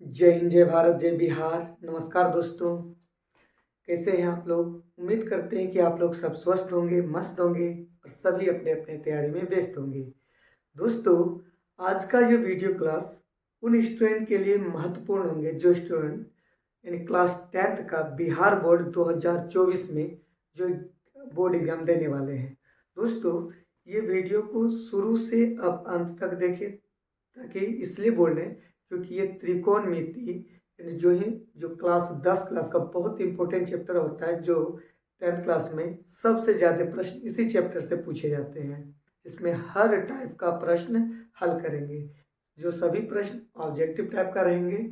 जय हिंद, जय भारत, जय बिहार। नमस्कार दोस्तों, कैसे हैं आप लोग। उम्मीद करते हैं कि आप लोग सब स्वस्थ होंगे, मस्त होंगे और सभी अपने अपने तैयारी में व्यस्त होंगे। दोस्तों, आज का ये वीडियो क्लास उन स्टूडेंट के लिए महत्वपूर्ण होंगे जो स्टूडेंट यानी क्लास 10th का बिहार बोर्ड 2024 में जो बोर्ड एग्जाम देने वाले हैं। दोस्तों, ये वीडियो को शुरू से अब अंत तक देखें, ताकि इसलिए बोल रहे हैं क्योंकि ये त्रिकोणमिति यानी जो क्लास 10 क्लास का बहुत इंपॉर्टेंट चैप्टर होता है, जो 10th क्लास में सबसे ज़्यादा प्रश्न इसी चैप्टर से पूछे जाते हैं, जिसमें हर टाइप का प्रश्न हल करेंगे। जो सभी प्रश्न ऑब्जेक्टिव टाइप का रहेंगे।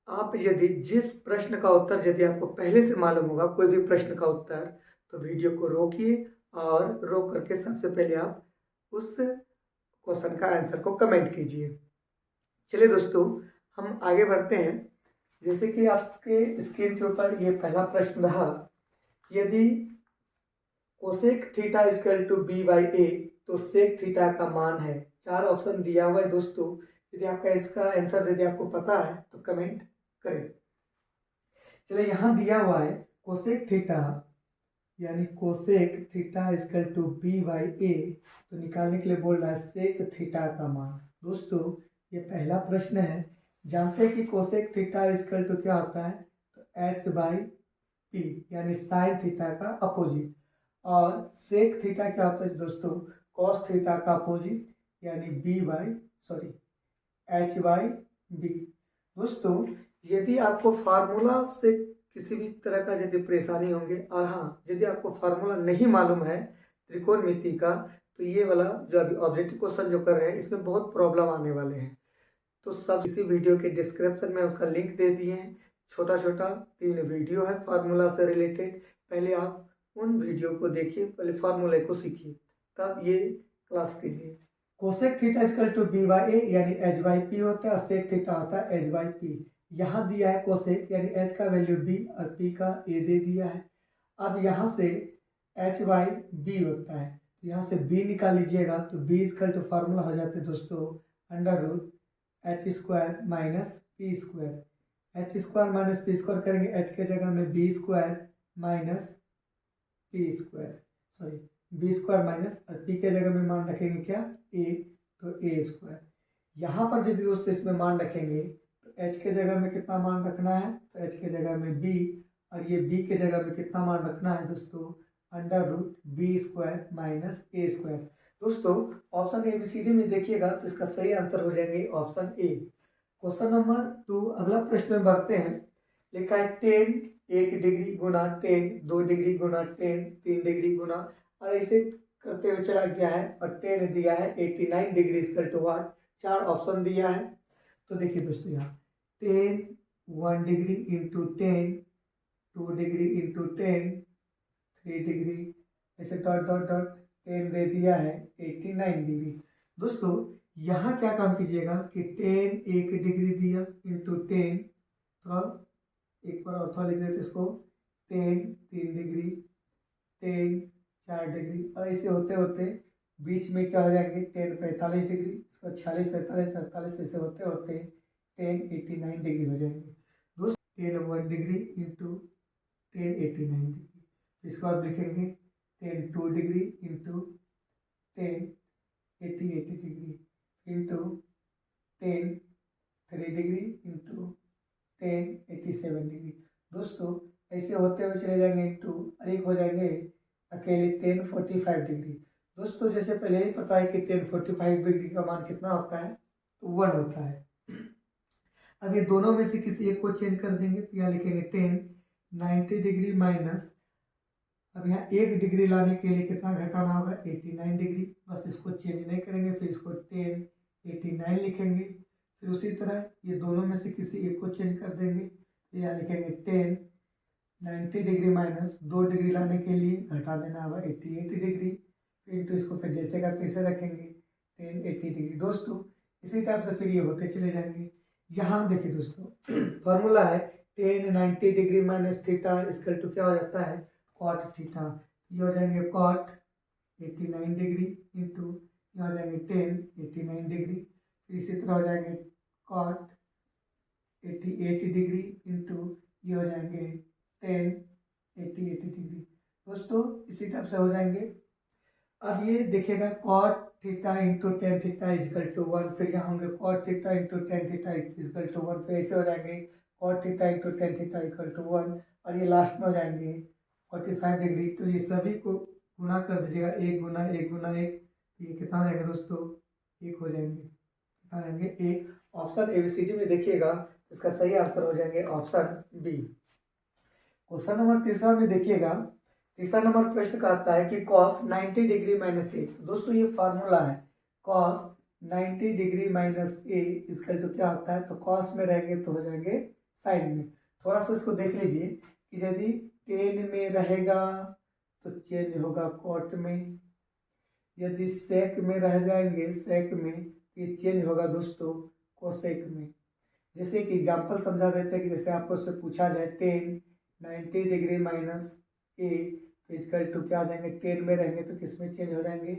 आप यदि जिस प्रश्न का उत्तर यदि आपको पहले से मालूम होगा, कोई भी प्रश्न का उत्तर, तो वीडियो को रोकिए और रोक करके सबसे पहले आप उस क्वेश्चन का आंसर को कमेंट कीजिए। चलिए दोस्तों, हम आगे बढ़ते हैं। जैसे कि आपके स्क्रीन के ऊपर ये पहला प्रश्न रहा, यदि cosec theta equal to B by A तो सेक थीटा का मान है। 4 ऑप्शन दिया हुआ है दोस्तों। यदि आपका इसका आंसर यदि आपको पता है तो कमेंट करें। चलिए, यहाँ दिया हुआ है कोसेक थीटा यानी cosec theta equal to B by A, तो निकालने के लिए बोल रहा है सेक थीटा का मान। दोस्तों, ये पहला प्रश्न है। जानते हैं कि कोसेक थीटा इक्वल टू क्या होता है, तो एच बाई पी यानी साइन थीटा का अपोजिट। और सेक थीटा क्या होता है दोस्तों, कॉस थीटा का अपोजिट यानी एच बाई बी। दोस्तों, यदि आपको फार्मूला से किसी भी तरह का यदि परेशानी होंगे, और हाँ, यदि आपको फार्मूला नहीं मालूम है त्रिकोणमिति का, तो ये वाला जो अभी ऑब्जेक्टिव क्वेश्चन जो कर रहे हैं, इसमें बहुत प्रॉब्लम आने वाले हैं। तो सब इसी वीडियो के डिस्क्रिप्शन में उसका लिंक दे दिए हैं। छोटा छोटा 3 वीडियो है फार्मूला से रिलेटेड। पहले आप उन वीडियो को देखिए, पहले फार्मूले को सीखिए, तब ये क्लास कीजिए। Cosec theta equal to B by A यानी एच बाई पी होता है, और सेक थीटा होता है एच बाई पी। यहाँ दिया है कोसेक यानी एच का वैल्यू बी और पी का ए दे दिया है। अब यहाँ से एच बाई बी होता है, तो यहाँ से बी निकाल लीजिएगा, तो बी इक्वल टू फार्मूला हो जाते हैं दोस्तों under root H square minus P square. H square minus P square करेंगे, एच के जगह में B square minus P square, sorry B square minus, और पी के जगह में मान रखेंगे क्या, ए, तो ए स्क्वायर। यहाँ पर यदि दोस्तों इसमें मान रखेंगे, तो एच के जगह में कितना मान रखना है, तो एच के जगह में बी, और ये बी के जगह में कितना मान रखना है दोस्तों, under root B square minus A square. दोस्तों, ऑप्शन ABCD में देखिएगा तो इसका सही आंसर हो जाएंगे ऑप्शन ए। क्वेश्चन नंबर 2, अगला प्रश्न में बढ़ते हैं। लिखा है 10 1 डिग्री गुना 10 2 डिग्री गुना 10 3 डिग्री गुना, और ऐसे करते हुए चला गया है, और 10 दिया है 89 degree equal to what. 4 option दिया है। तो देखिए दोस्तों, यहाँ 10 1 degree into 10 2 degree into 10 3 degree, ऐसे डॉट डॉट डॉट 10 दे दिया है 89 डिग्री। दोस्तों, यहाँ क्या काम कीजिएगा कि 10 1 डिग्री दिया इंटू 10, थोड़ा एक बार और थोड़ा लिख देते इसको, 10 3 डिग्री 10 4 डिग्री, और ऐसे होते होते बीच में क्या हो जाएंगे 10 45 डिग्री, इसको 46 47 48, ऐसे होते होते 10 89 डिग्री हो जाएंगे। दोस्तों, 10 1 डिग्री इंटू 10 89 डिग्री, इसको आप लिखेंगे 10 2 degree into 10 80 degree into 10 3 degree into 10 87 degree. दोस्तों, ऐसे होते हुए चले जाएंगे इंटू, और एक हो जाएंगे अकेले 10 45 डिग्री। दोस्तों, जैसे पहले ही पता है कि 10 45 डिग्री का मान कितना होता है, तो 1 होता है। अब ये दोनों में से किसी एक को चेंज कर देंगे, तो यहाँ लिखेंगे 10 90 डिग्री माइनस, अब यहाँ 1 डिग्री लाने के लिए कितना घटाना होगा, 89 डिग्री। बस इसको चेंज नहीं करेंगे, फिर इसको 10 89 लिखेंगे। फिर उसी तरह ये दोनों में से किसी एक को चेंज कर देंगे, तो यहाँ लिखेंगे 10 90 डिग्री माइनस 2 डिग्री लाने के लिए घटा देना होगा 88 डिग्री, फिर इंटू इसको फिर जैसे का तैसे रखेंगे 10 80 डिग्री। दोस्तों, इसी टाइप से फिर ये होते चले जाएंगे। यहाँ देखिए दोस्तों, फॉर्मूला है 10 90 degree minus theta equal to क्या हो जाता है, कॉट थीटा। ये हो जाएंगे कॉट 89 डिग्री इंटू यहाँ हो जाएंगे 10 89 डिग्री, फिर इसी तरह हो जाएंगे कॉट 80 डिग्री इंटू ये हो जाएंगे 10 80 डिग्री। दोस्तों इसी टाइप से हो जाएंगे। अब ये देखिएगा cot theta into tan theta equal to 1, फिर यहाँ होंगे cot theta into tan theta equal to 1, फिर ऐसे हो जाएंगे cot theta into tan theta equal to 1, और ये लास्ट में हो जाएंगे 45 डिग्री। तो ये सभी को गुणा कर दीजिएगा, एक गुना एक गुना एक, ये कितना हो जाएगा दोस्तों, एक हो जाएंगे, कितना जाएंगे एक। ऑप्शन ABCD में देखिएगा तो इसका सही आंसर हो जाएंगे ऑप्शन बी। क्वेश्चन नंबर तीसरा में देखिएगा, तीसरा नंबर प्रश्न का आता है कि cos 90 डिग्री माइनस ए। दोस्तों ये फार्मूला है, cos 90 डिग्री माइनस ए इसका तो क्या होता है, तो cos में रहेंगे तो हो जाएंगे साइन में। थोड़ा सा इसको देख लीजिए कि यदि टेन में रहेगा तो चेंज होगा cot में, यदि सेक में रह जाएंगे सेक में ये चेंज होगा दोस्तों कोसेक में। जैसे कि एग्जांपल समझा देते हैं कि जैसे आपको उससे पूछा जाए 90 degree minus A equal to क्या आ जाएंगे, 10 में रहेंगे तो किस में चेंज हो जाएंगे,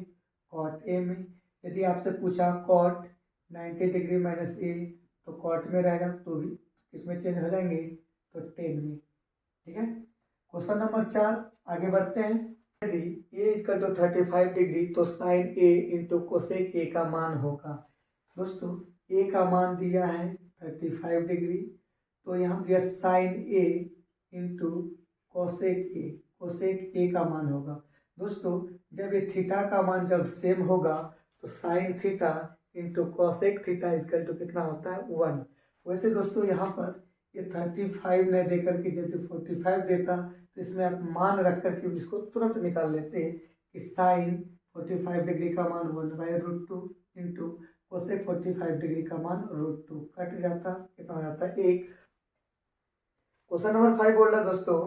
कॉट ए में। यदि आपसे पूछा कॉट 90 डिग्री माइनस ए तो कॉट में रहेगा तो भी किस में चेंज हो जाएंगे, तो 10 में। ठीक है, क्वेश्चन नंबर 4 आगे बढ़ते हैं। यदि ए इजकल टू 35 डिग्री तो sine A into cosec A का मान होगा। दोस्तों ए का मान दिया है 35 डिग्री, तो यहाँ दिया sine A into cosec A, cosec A का मान होगा। दोस्तों जब ये थीटा का मान जब सेम होगा तो sine theta into cosec theta equal to कितना होता है 1। वैसे दोस्तों यहाँ पर ये 35 न देकर के यदि 45 देता तो इसमें आप मान रख करके इसको तुरंत निकाल लेते हैं कि साइन 45 डिग्री का मान 1/√2 इंटू कोसेक 45 डिग्री का मान √2, कट जाता कितना हो जाता है 1। क्वेश्चन नंबर 5 बोल रहा है दोस्तों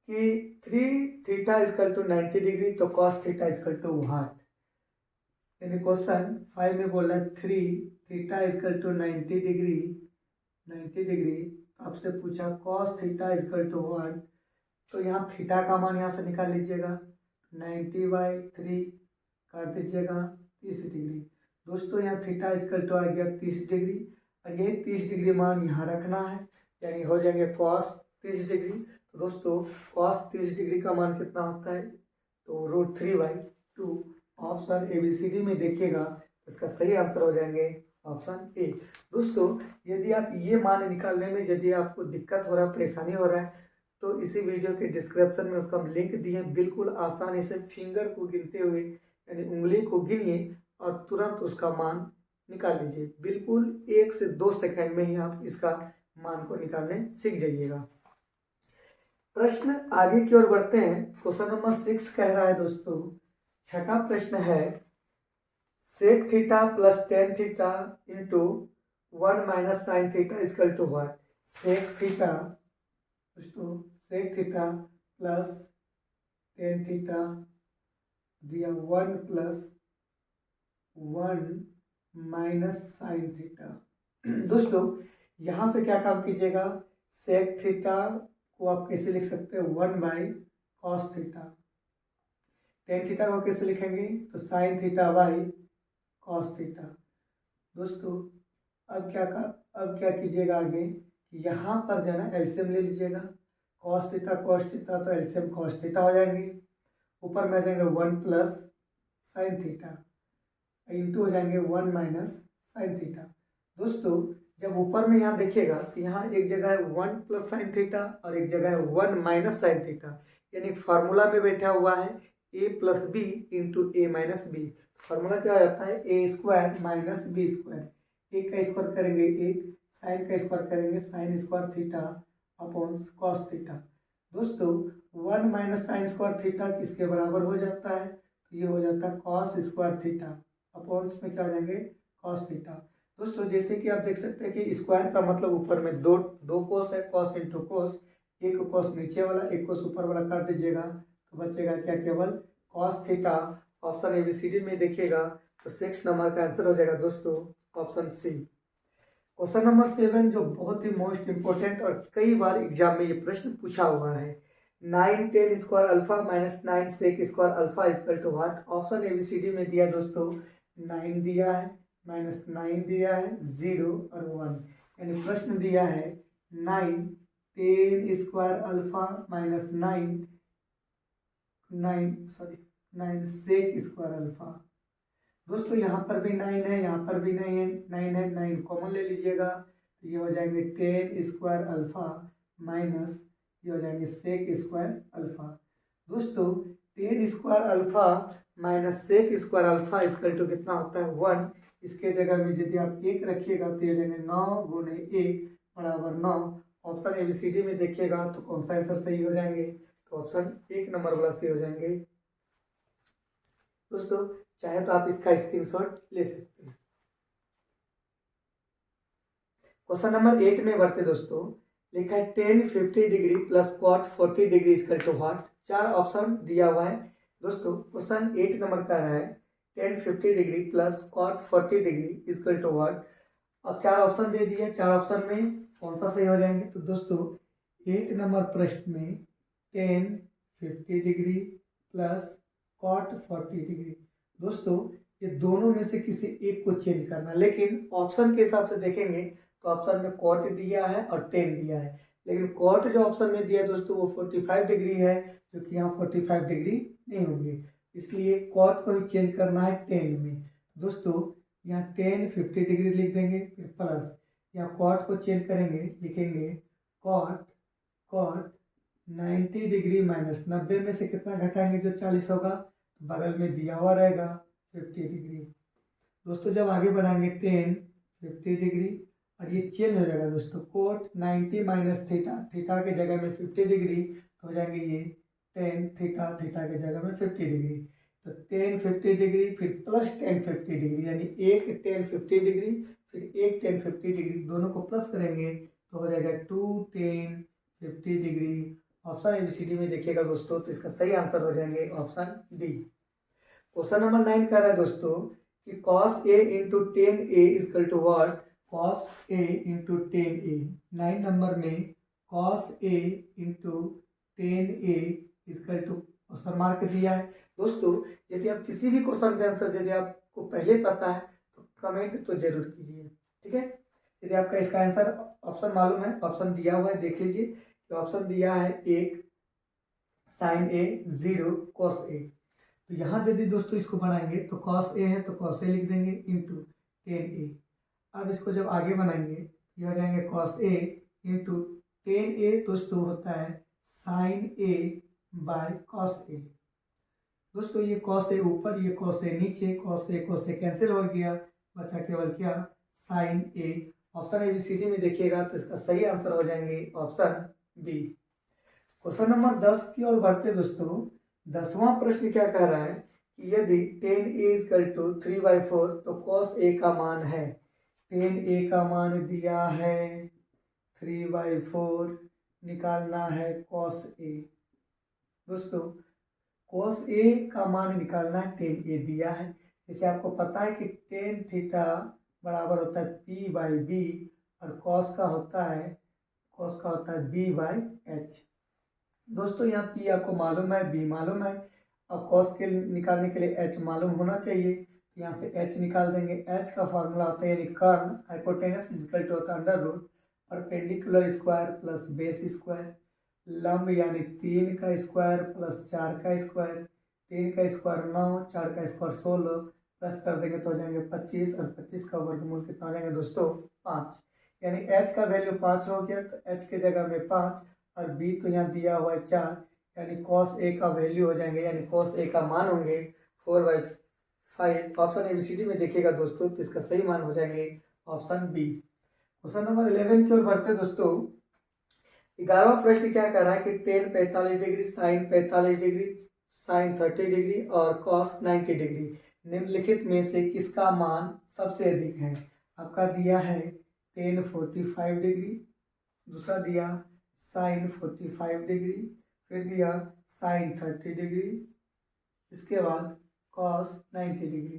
कि 3 थीटा इजकल टू 90 डिग्री तो cos theta equal to what. यानी क्वेश्चन 5 में बोल रहा है 3 थीटा इजकल टू 90 डिग्री, आपसे पूछा cos theta equal to what. तो यहाँ थीटा का मान यहाँ से निकाल लीजिएगा, 90/3 काट दीजिएगा 30 डिग्री। दोस्तों यहाँ थीटा इजकल टू आ गया 30 डिग्री, और ये 30 डिग्री मान यहाँ रखना है, यानी हो जाएंगे कॉस 30 डिग्री। तो दोस्तों कॉस 30 डिग्री का मान कितना होता है, तो √3/2। ऑप्शन ABCD में देखिएगा तो इसका सही आंसर हो जाएंगे ऑप्शन ए। दोस्तों यदि आप ये मान निकालने में यदि आपको दिक्कत हो रहा है, परेशानी हो रहा है, तो इसी वीडियो के डिस्क्रिप्शन में उसका हम लिंक दिए, बिल्कुल आसानी से फिंगर को गिनते हुए यानी उंगली को गिनिए और तुरंत उसका मान निकाल लीजिए। बिल्कुल 1 से 2 सेकंड में ही आप इसका मान को निकालने सीख जाइएगा। प्रश्न आगे की ओर बढ़ते हैं। क्वेश्चन नंबर 6 कह रहा है दोस्तों, छठा प्रश्न है sec theta plus tan theta into 1 minus sine theta equal to what. Sec theta दोस्तों, sec theta plus tan theta दिया 1 प्लस 1 माइनस साइन थीटा। दोस्तों यहाँ से क्या काम कीजिएगा, सेक थीटा को आप कैसे लिख सकते हैं 1/cos थीटा, टेन थीटा को कैसे लिखेंगे तो sine theta by cos theta. दोस्तों अब क्या कीजिएगा आगे, यहाँ पर जो है ना एलसीएम ले लीजिएगा, कॉस थीटा तो एलसीएम कॉस थीटा हो जाएंगे, ऊपर में आ जाएंगे 1 प्लस साइन थीटा इंटू हो जाएंगे 1 माइनस साइन थीटा। दोस्तों जब ऊपर में यहाँ देखिएगा तो यहाँ एक जगह है 1 प्लस साइन थीटा और एक जगह है 1 माइनस साइन थीटा, यानी फार्मूला में बैठा हुआ है a plus B into A minus B. Formula क्या हो जाता है a² माइनस b²। एक का स्क्वायर करेंगे एक, साइन का स्क्वायर करेंगे sine square theta upon cos theta. दोस्तों 1 माइनस साइन स्क्वायर थीटा किसके बराबर हो जाता है, तो ये हो जाता है कॉस स्क्वायर थीटा अपॉन में क्या हो जाएंगे कॉस थीटा। दोस्तों जैसे कि आप देख सकते हैं कि स्क्वायर का मतलब ऊपर में दो कोस है, कॉस इंटू कोस, एक कोस नीचे वाला एक कोस ऊपर वाला काट दीजिएगा तो बचेगा क्या, केवल कॉस थीटा। ऑप्शन ABCD में देखिएगा तो 6 नंबर का आंसर हो जाएगा दोस्तों ऑप्शन सी। क्वेश्चन नंबर 7 जो बहुत ही मोस्ट इंपोर्टेंट और कई बार एग्जाम में ये प्रश्न पूछा हुआ है, 9 10 square alpha minus 9 sec square alpha equal to what. Option ABCD में दिया दोस्तों 9 दिया है, -9 दिया है, 0 और 1, यानी प्रश्न दिया है 10 square alpha minus 9 sec square alpha. दोस्तों यहाँ पर भी 9 है, यहाँ पर भी 9 है, 9 कॉमन ले लीजिएगा, तो ये हो जाएंगे 10 स्क्वायर अल्फा माइनस ये हो जाएंगे सेक स्क्वायर अल्फा। दोस्तों 10 square alpha minus sec square alpha equal to कितना होता है 1। इसके जगह में यदि आप 1 रखिएगा तो ये हो जाएंगे 9 गुणे 1 बराबर 9। ऑप्शन ABCD में देखिएगा तो कौन सा आंसर सही हो जाएंगे, तो ऑप्शन 1 नंबर वाला सही हो जाएंगे। दोस्तों चाहे तो आप इसका स्क्रीनशॉट ले सकते हैं। क्वेश्चन नंबर 8 में बढ़ते दोस्तों, लिखा है tan 50 degree plus cot 40 degree equal to what. 4 option दिया हुआ है। दोस्तों क्वेश्चन 8 नंबर का है tan 50 degree plus cot 40 degree equal to what. अब 4 ऑप्शन दे दिए, 4 ऑप्शन में कौन सा सही हो जाएंगे, तो दोस्तों 8 नंबर प्रश्न में tan 50 degree plus cot 40 degree. दोस्तों ये दोनों में से किसी एक को चेंज करना, लेकिन ऑप्शन के हिसाब से देखेंगे तो ऑप्शन में cot दिया है और tan दिया है, लेकिन cot जो ऑप्शन में दिया है दोस्तों वो 45 डिग्री है, जो कि यहाँ 45 डिग्री नहीं होंगे, इसलिए cot को ही चेंज करना है tan में। दोस्तों यहाँ tan 50 डिग्री लिख देंगे, फिर प्लस यहाँ cot को चेंज करेंगे, लिखेंगे cot 90 डिग्री माइनस 90 में से कितना घटाएंगे, जो 40 होगा, तो बगल में दिया हुआ रहेगा 50 डिग्री। दोस्तों जब आगे बढ़ाएंगे tan 50 डिग्री और ये चेंज हो जाएगा दोस्तों cot 90 माइनस थीटा, थीटा के जगह में 50 डिग्री, तो हो जाएंगे ये tan थीटा, थीटा के जगह में 50 डिग्री, तो tan 50 डिग्री फिर प्लस tan 50 डिग्री, यानी एक tan 50 डिग्री फिर एक tan 50 डिग्री, दोनों को प्लस करेंगे तो हो जाएगा 2 tan 50 डिग्री। ऑप्शन ABCD में देखिएगा दोस्तों, तो इसका सही आंसर हो जाएंगे ऑप्शन डी। क्वेश्चन नंबर 9 कर रहा है दोस्तों कि cos A into tan A equal to what. cos A into tan A, 9 number में cos A into tan A equal to question mark दिया है। दोस्तों यदि आप किसी भी क्वेश्चन का आंसर यदि आपको पहले पता है तो कमेंट तो जरूर कीजिए, ठीक है। यदि आपका इसका आंसर ऑप्शन मालूम है, ऑप्शन दिया हुआ है, देख लीजिए। तो ऑप्शन दिया है 1 sin A 0 cos A, तो यहाँ यदि दोस्तों इसको बनाएंगे तो cos A है तो cos A लिख देंगे इंटू टेन ए। अब इसको जब आगे बनाएंगे ये हो जाएंगे cos A into tan A दोस्तों होता है sin A by cos A। दोस्तों ये cos A ऊपर, ये cos A नीचे, cos A कैंसिल हो गया, बचा केवल क्या sin A। ऑप्शन ABCD में देखिएगा तो इसका सही आंसर हो जाएंगे ऑप्शन बी। क्वेश्चन नंबर 10 की ओर बढ़ते दोस्तों, 10वां प्रश्न क्या कह रहा है कि यदि tan A इजकल टू 3/4 तो cos A का मान है। tan A का मान दिया है 3/4, निकालना है cos A। दोस्तों cos A का मान निकालना है, tan A दिया है। जैसे आपको पता है कि tan थीटा बराबर होता है P/B और cos का होता है B/H। दोस्तों यहाँ P आपको मालूम है, B मालूम है, अब cos के निकालने के लिए H मालूम होना चाहिए, तो यहाँ से H निकाल देंगे। H का फॉर्मूला होता है यानी कर्ण हाइपोटेनस इजकल टू होता है under root perpendicular square plus base square, लंब यानी 3 का स्क्वायर प्लस 4 का स्क्वायर, 3 का स्क्वायर 9, 4 का स्क्वायर 16, प्लस कर देंगे तो हो जाएंगे 25 और 25 का वर्गमूल कितना हो जाएंगे दोस्तों 5, यानी H का वैल्यू 5 हो गया, तो H के जगह में 5 और B तो यहाँ दिया हुआ है 4, यानी cos A का वैल्यू हो जाएंगे, यानी cos A का मान होंगे 4/5। ऑप्शन ABCD में देखिएगा दोस्तों, तो इसका सही मान हो जाएंगे ऑप्शन बी। क्वेश्चन नंबर 11 की ओर बढ़ते दोस्तों, 11वां प्रश्न क्या कह रहा है कि tan 45 degree, sin 45 degree, sin 30 degree और cos 90 डिग्री निम्नलिखित में से किसका मान सबसे अधिक है। आपका दिया है tan 45 डिग्री, दूसरा दिया sin 45 डिग्री, फिर दिया sin 30 डिग्री, इसके बाद cos 90 डिग्री।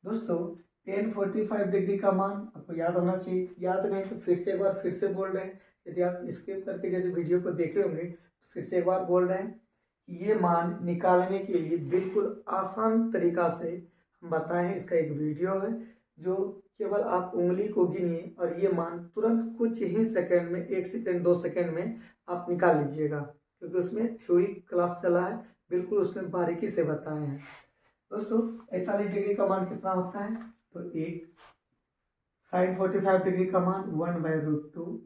दोस्तों tan 45 डिग्री का मान आपको याद होना चाहिए, याद नहीं तो फिर से एक बार फिर से बोल रहे हैं, यदि आप स्किप करके यदि वीडियो को देख रहे होंगे तो फिर से एक बार बोल रहे हैं कि ये मान निकालने के लिए बिल्कुल आसान तरीका से हम बताए हैं। इसका एक वीडियो है जो केवल आप उंगली को गिनिए और ये मान तुरंत कुछ ही सेकंड में, 1 सेकंड 2 सेकंड में आप निकाल लीजिएगा, क्योंकि उसमें थ्योरी क्लास चला है, बिल्कुल उसमें बारीकी से बताए हैं। दोस्तों 41 डिग्री का मान कितना होता है, तो 1। साइन 45 डिग्री का मान 1/√2,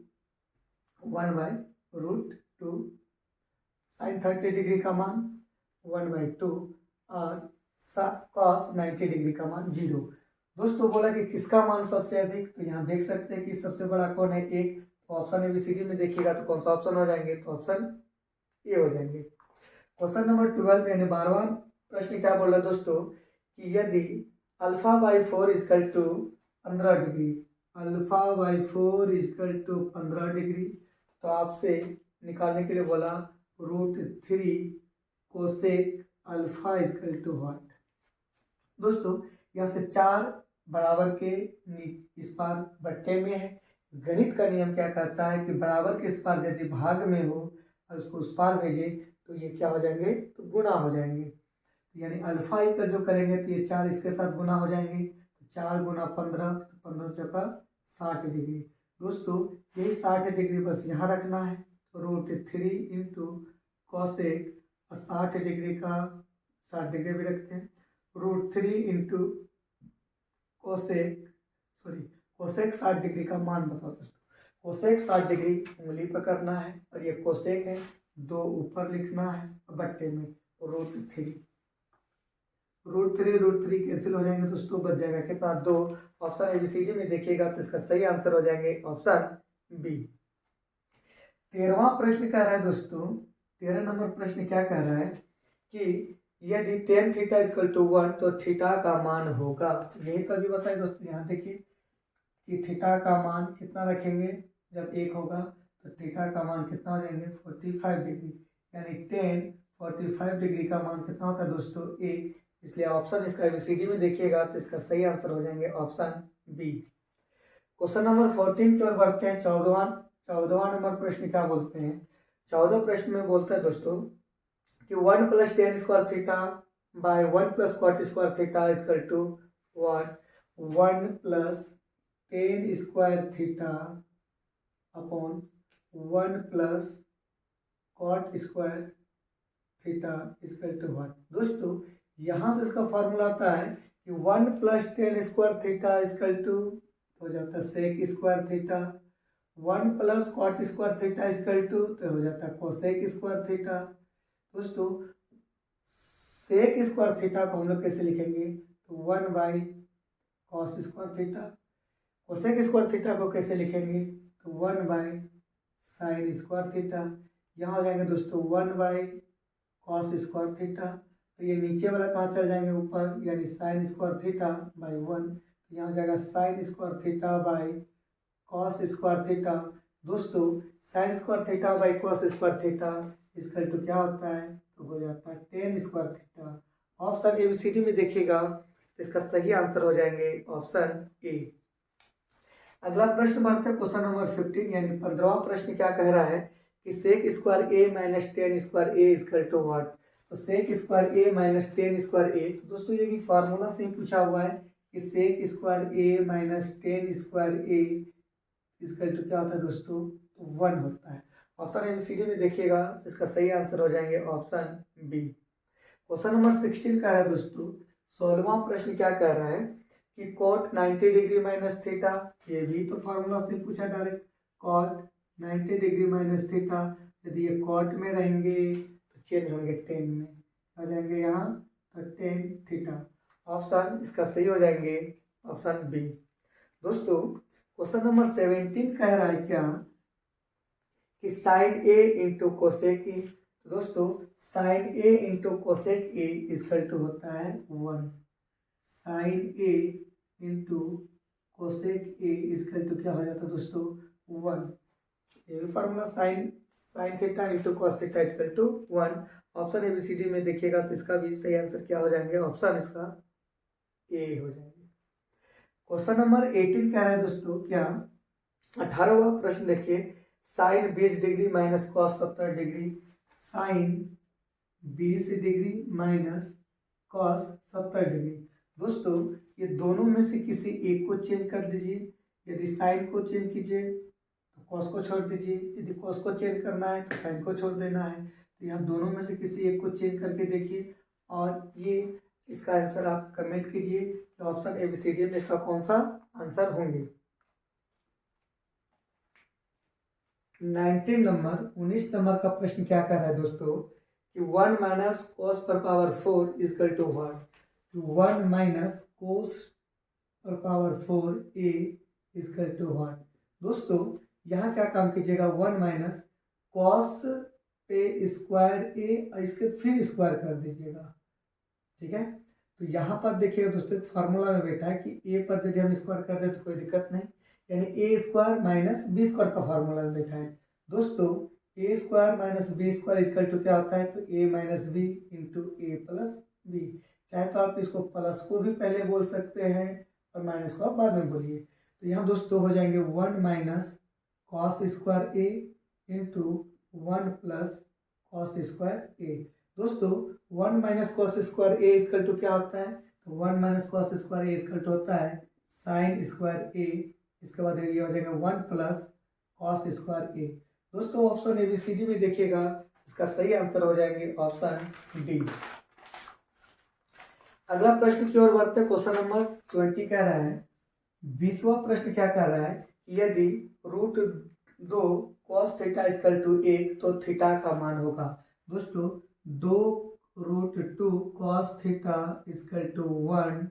1/√2। साइन 30 डिग्री का मान 1/2 और कॉस 90 डिग्री का मान 0। दोस्तों बोला कि किसका मान सबसे अधिक, तो यहाँ देख सकते हैं कि सबसे बड़ा कौन है, 1। तो ऑप्शन एबीसीडी में देखिएगा तो कौन सा ऑप्शन हो जाएंगे, तो ऑप्शन ए हो जाएंगे। क्वेश्चन नंबर 12 यानी 12वां प्रश्न क्या बोल रहा है दोस्तों, कि यदि α/4 equal to 15 degree, α/4 equal to 15 degree, तो आपसे निकालने के लिए बोला √3 cosec alpha equal to what. दोस्तों यहाँ से 4 बराबर के इस पार बट्टे में है। गणित का नियम क्या कहता है कि बराबर के इस पार यदि भाग में हो और उसको उस पार भेजे तो ये क्या हो जाएंगे, तो गुणा हो जाएंगे। यानी अल्फा इक्वल जो करेंगे तो ये 4 इसके साथ गुना हो जाएंगे, तो 4 गुना 15, 15 चौका 60 डिग्री। दोस्तों यही 60 डिग्री बस यहाँ रखना है, तो √3 इंटू कॉसेक 60 डिग्री का 60 डिग्री भी रखते हैं, √3 इंटू कोसेक 60 डिग्री का मान बताओ दोस्तों। कोसेक 60 डिग्री उंगली पर करना है और ये कोसेक है, 2 ऊपर लिखना है बट्टे में, √3 √3 कैंसिल हो जाएंगे दोस्तों, बच जाएगा कितना, 2। ऑप्शन एबीसीडी में देखिएगा तो इसका सही आंसर हो जाएंगे ऑप्शन बी। 13वां प्रश्न कह रहा है दोस्तों, 13 नंबर प्रश्न क्या कह रहा है कि यदि tan थीटा इक्वल टू 1 तो थीटा का मान होगा। यही तो अभी बताए दोस्तों, यहाँ देखिए कि थीटा का मान कितना रखेंगे, जब 1 होगा तो थीटा का मान कितना हो जाएंगे 45 डिग्री, यानी tan 45 डिग्री का मान कितना होता है दोस्तों 1। इसलिए ऑप्शन इसका एबीसीडी में देखिएगा तो इसका सही आंसर हो जाएंगे ऑप्शन बी। क्वेश्चन नंबर 14 की ओर बढ़ते हैं। 14वां नंबर प्रश्न क्या बोलते हैं, 14 प्रश्न में बोलते हैं दोस्तों कि 1 + tan square theta by 1 + cot square theta equal to what, 1 + tan square theta upon 1 + cot square theta equal to what. दोस्तों यहाँ से इसका फॉर्मूला आता है कि 1 + tan square theta equal to हो जाता है sec square theta, 1 + cot square theta equal to तो हो जाता है कोसेक स्क्वायर थीटा। दोस्तों सेक स्क्वायर थीटा को हम लोग कैसे लिखेंगे, तो 1/cos square theta. Cosec square theta को कैसे लिखेंगे, तो 1/sin स्क्वायर थीटा। यहाँ हो जाएंगे दोस्तों 1/cos स्क्वायर थीटा, तो ये नीचे वाला कहाँ चल जाएंगे ऊपर, यानी sin स्क्वायर थीटा बाई 1, तो यहाँ हो जाएगा sin square theta by cos square theta. दोस्तों sin square theta by cos square theta इसका तो क्या होता है, तो हो जाता है tan square theta. Option ABCD में देखिएगा तो इसका सही आंसर हो जाएंगे ऑप्शन ए। अगला प्रश्न बढ़ते हैं क्वेश्चन नंबर 15 यानी 15वां प्रश्न क्या कह रहा है कि sec square A minus tan square A equal to what. तो sec square A minus tan square A, तो दोस्तों ये भी फार्मूला से ही पूछा हुआ है कि sec square A minus tan square A equal to क्या होता है दोस्तों, 1 होता है। ऑप्शन एबीसीडी में देखिएगा तो इसका सही आंसर हो जाएंगे ऑप्शन बी। क्वेश्चन नंबर 16 का है दोस्तों, 16वां प्रश्न क्या कह रहा है कि cot 90 डिग्री माइनस थीटा, ये भी तो फार्मूला से पूछा direct, cot 90 degree minus theta, यदि ये cot में रहेंगे तो चेंज होंगे tan में, आ जाएंगे यहाँ तो tan थीटा। ऑप्शन इसका सही हो जाएंगे ऑप्शन बी। दोस्तों क्वेश्चन नंबर 17 कह रहा है क्या कि sine A into cosec A. तो दोस्तों sine A into cosec A equal to होता है 1। Sine A into cosec A equal to क्या हो जाता है दोस्तों 1। ये भी formula sine theta into cos theta equal to 1। Option ABCD में देखिएगा तो इसका भी सही आंसर क्या हो जाएंगे, ऑप्शन इसका ए हो जाएंगे। क्वेश्चन नंबर 18 कह रहा है दोस्तों क्या, 18वां प्रश्न देखिए, sine 20 degree minus cos 70 degree, sine 20 degree minus cos 70 degree. दोस्तों ये दोनों में से किसी एक को चेंज कर दीजिए। यदि साइन को चेंज कीजिए तो कॉस को छोड़ दीजिए, यदि कॉस को चेंज करना है तो साइन को छोड़ देना है। तो यहाँ दोनों में से किसी एक को चेंज करके देखिए और ये इसका आंसर आप कमेंट कीजिए कि ऑप्शन ABCD में इसका कौन सा आंसर होंगे। 19 नंबर का प्रश्न क्या कर रहा है दोस्तों कि 1 माइनस कोस पर power 4 equal to what. 1 minus cos पर power 4 A equal to what. दोस्तों यहाँ क्या काम कीजिएगा, 1 माइनस कॉस पे स्क्वायर ए और इसके फिर स्क्वायर कर दीजिएगा, ठीक है। तो यहाँ पर देखिएगा दोस्तों एक फार्मूला में बैठा है कि ए पर यदि हम स्क्वायर कर दें तो कोई दिक्कत नहीं, यानी A square minus B square का फार्मूला में बैठा है। दोस्तों A square minus B square equal to क्या होता है, तो A minus B into A plus B. चाहे तो आप इसको प्लस को भी पहले बोल सकते हैं और माइनस को आप बाद में बोलिए। तो यहाँ दोस्तों हो जाएंगे 1 minus cos square A into 1 plus cos square A. दोस्तों 1 minus cos square A equal to क्या होता है, तो 1 minus cos square A equal to होता है साइन स्क्वायर ए। इसके बाद ये हो जाएगा 1 प्लस कॉस स्क्वायर ए। दोस्तों ऑप्शन ABCD में देखिएगा, इसका सही आंसर हो जाएंगे ऑप्शन डी। अगला प्रश्न की ओर बढ़ते हैं। क्वेश्चन नंबर 20 कह रहा है, 20वां प्रश्न क्या कह रहा है कि यदि √2 cos थीटा इक्वल टू 1 तो थीटा का मान होगा। दोस्तों 2 √2 cos थीटा इक्वल टू 1,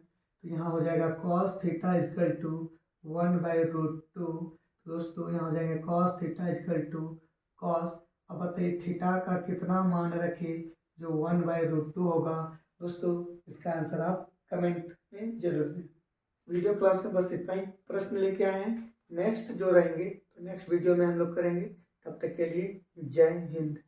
तो यहाँ हो जाएगा cos थीटा इक्वल टू 1/√2। दोस्तों यहाँ हो जाएंगे cos theta equal to cos। अब बताइए थीटा का कितना मान रखे, जो 1/√2 होगा। दोस्तों इसका आंसर आप कमेंट में जरूर दें। वीडियो क्लास में बस इतना ही प्रश्न लेके आए हैं। नेक्स्ट जो रहेंगे तो नेक्स्ट वीडियो में हम लोग करेंगे। तब तक के लिए जय हिंद।